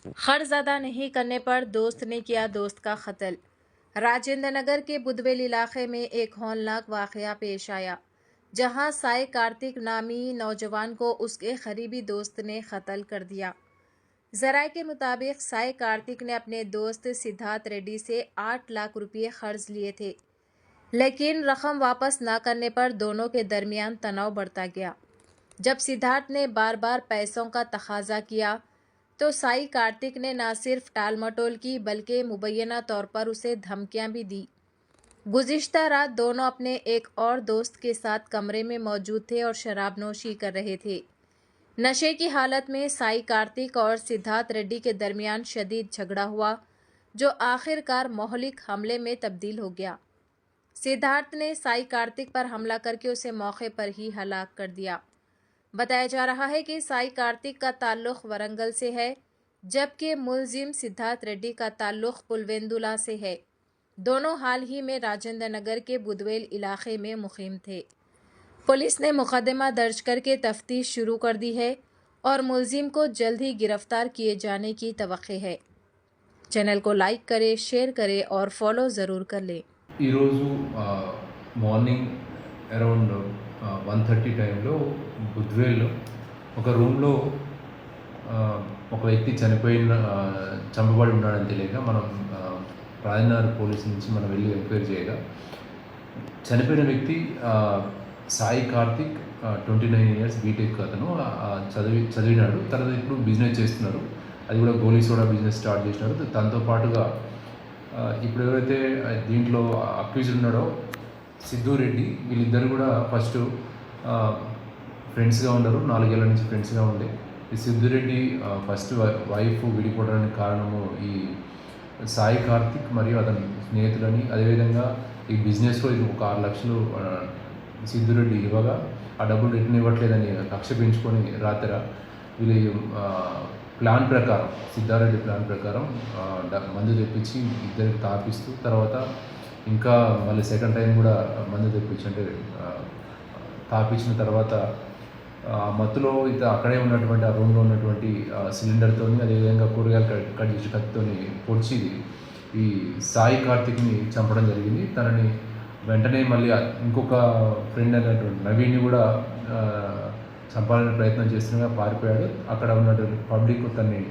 खर्च अदा नहीं करने पर दोस्त ने किया दोस्त का कत्ल। राजेंद्र नगर के बुधवेल इलाके में एक हौलनाक वाकया पेश आया, जहां साई कार्तिक नामी नौजवान को उसके करीबी दोस्त ने कत्ल कर दिया। जराये के मुताबिक साई कार्तिक ने अपने दोस्त सिद्धार्थ रेड्डी से 8 लाख रुपये कर्ज लिए थे, लेकिन रकम वापस न करने पर दोनों के दरमियान तनाव बढ़ता गया। जब सिद्धार्थ ने बार बार पैसों का तकाजा किया तो साई कार्तिक ने न सिर्फ टाल मटोल की बल्कि मुबैना तौर पर उसे धमकियां भी दी। गुज़िश्ता रात दोनों अपने एक और दोस्त के साथ कमरे में मौजूद थे और शराब नोशी कर रहे थे। नशे की हालत में साई कार्तिक और सिद्धार्थ रेड्डी के दरमियान शदीद झगड़ा हुआ, जो आखिरकार मौलिक हमले में तब्दील हो गया। सिद्धार्थ ने साई कार्तिक पर हमला करके उसे मौके पर ही हलाक कर दिया। बताया जा रहा है कि साई कार्तिक का ताल्लुक वरंगल से है, जबकि मुलजिम सिद्धार्थ रेड्डी का ताल्लुक पुलवेंदुला से है। दोनों हाल ही में राजेंद्र नगर के बुधवेल इलाके में मुकीम थे। पुलिस ने मुकदमा दर्ज करके तफ्तीश शुरू कर दी है और मुलजिम को जल्द ही गिरफ्तार किए जाने की तवक्को है। चैनल को लाइक करें, शेयर करें और फॉलो ज़रूर कर लें। మార్నింగ్ అరౌండ్ 1:30 టైంలో బుద్వేల్లో ఒక రూమ్లో ఒక వ్యక్తి చంపబడి ఉన్నాడని తెలియక మనం రాజనగర్ పోలీస్ నుంచి మనం వెళ్ళి ఎంక్వైరీ చేయగా చనిపోయిన వ్యక్తి సాయి కార్తిక్ 29 ఇయర్స్ బీటెక్ అతను చదివినాడు. తర్వాత ఇప్పుడు బిజినెస్ చేస్తున్నారు. అది కూడా గోలీ సోడా బిజినెస్ స్టార్ట్ చేసినారు. దాంతో పాటుగా ఇప్పుడు ఎవరైతే దీంట్లో అక్యూజ్డ్ ఉన్నాడో సిద్ధు రెడ్డి, వీళ్ళిద్దరు కూడా ఫస్ట్ ఫ్రెండ్స్గా ఉన్నారు. 4 ఏళ్ల నుంచి ఫ్రెండ్స్గా ఉండే ఈ సిద్ధు రెడ్డి ఫస్ట్ వైఫ్ విడిపోవడానికి కారణము ఈ సాయి కార్తిక్ మరియు అతని స్నేహితులని, అదేవిధంగా ఈ బిజినెస్లో ఇది ఒక 6 లక్షలు సిద్ధు రెడ్డి ఇవ్వగా ఆ డబ్బులు రిటర్న్ ఇవ్వట్లేదని కక్ష పెంచుకొని రాత్రి వీళ్ళు ప్లాన్ ప్రకారం, సిద్ధారెడ్డి ప్లాన్ ప్రకారం మందు తెప్పించి ఇద్దరికి తాపిస్తూ, తర్వాత ఇంకా మళ్ళీ సెకండ్ టైం కూడా మందు తెప్పించి అంటే తాపించిన తర్వాత మత్తులో అక్కడే ఉన్నటువంటి ఆ రూమ్లో ఉన్నటువంటి సిలిండర్తో, అదేవిధంగా కూరగాయలు కట్ చేసి కత్తితో పొడిచి ఈ సాయి కార్తిక్ని చంపడం జరిగింది. తనని వెంటనే మళ్ళీ ఇంకొక ఫ్రెండ్ అయినటువంటి నవీన్ని కూడా చంపాలని ప్రయత్నం చేస్తున్నా పారిపోయాడు. అక్కడ ఉన్నటువంటి పబ్లిక్ తన్ని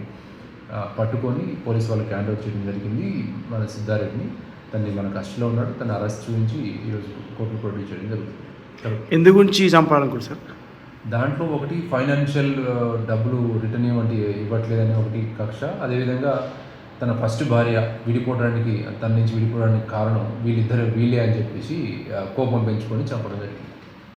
పట్టుకొని పోలీస్ వాళ్ళకి హ్యాండ్ ఓవర్ చేయడం జరిగింది. మన సిద్ధారెడ్డిని తన్ని మన కస్టడీలో ఉన్నాడు. తను అరెస్ట్ చూపించి ఈరోజు కోర్టులో ప్రొడ్యూస్ చేయడం జరుగుతుంది. ఎందు గురించి చంపాలనుకుంటు సార్? దాంట్లో ఒకటి ఫైనాన్షియల్ డబ్బులు రిటర్న్ ఇవ్వట్లేదని ఒకటి కక్ష, అదేవిధంగా తన ఫస్ట్ భార్య తన నుంచి విడిపోవడానికి కారణం వీళ్ళే అని చెప్పేసి కోపం పెంచుకొని చంపడం జరిగింది.